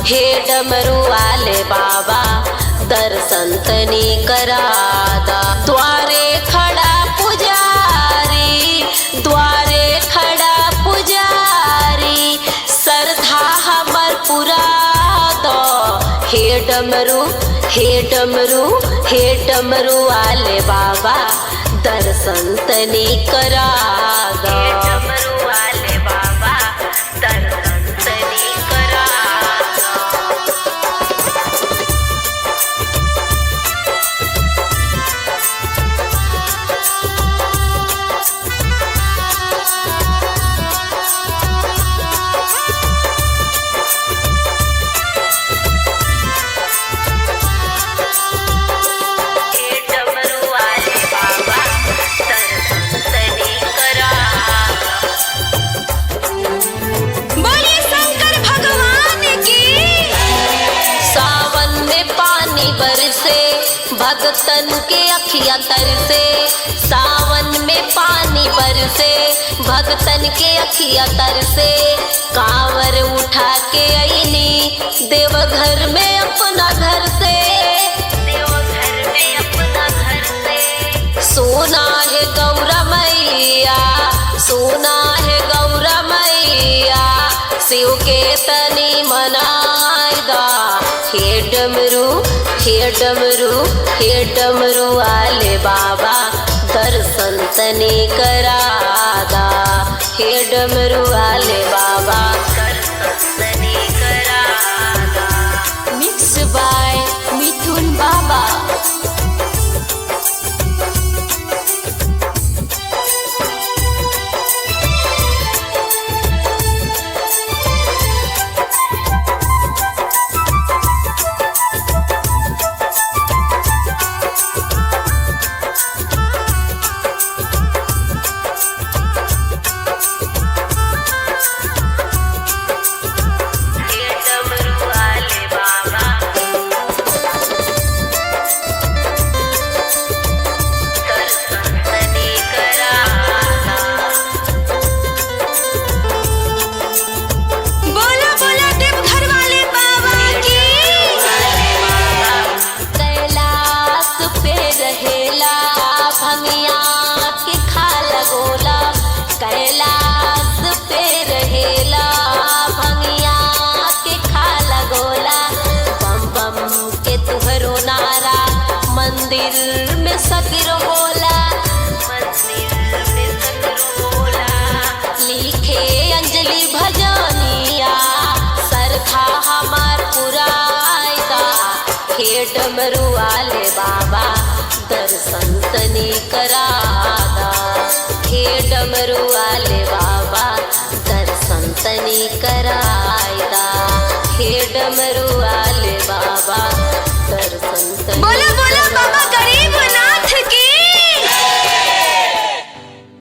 हे डमरू वाले बाबा दर्शन तनी करादा। द्वारे खड़ा पुजारी, द्वारे खड़ा पुजारी, श्रद्धा हमर पुरादा। हे डमरू, हे डमरू, हे डमरू वाले बाबा दर्शन तनी करादा। हे डमरू वाले बाबा दर्शन तनी करादा। बरसे भगतन के अखिया तरसे, सावन में पानी बरसे भगतन के अखिया तरसे। कांवर उठा के आईनी देवघर में अपना घर से, देवघर में अपना घर से। सोना है गौरा मैया, सोना है गौरा मैया, शिव के तनी मनाइदा। हे डमरू, हे डमरू, हे डमरू वाले बाबा दर्शन तनी करादा। हे डमरू वाले बाबा दर्शन तनी करादा। मिक्स बाय मिथुन बाबा। कैलाश पे रहेला भंगिया के खाला गोला, बम बम के तुहरो नारा मंदिर में सतिर होला, मंदिर में सतिर होला। लिखे अंजलि भजनिया सरखा हमार पुराइदा। हे डमरू वाले बाबा दर्शन तनी करादा। हे डमरू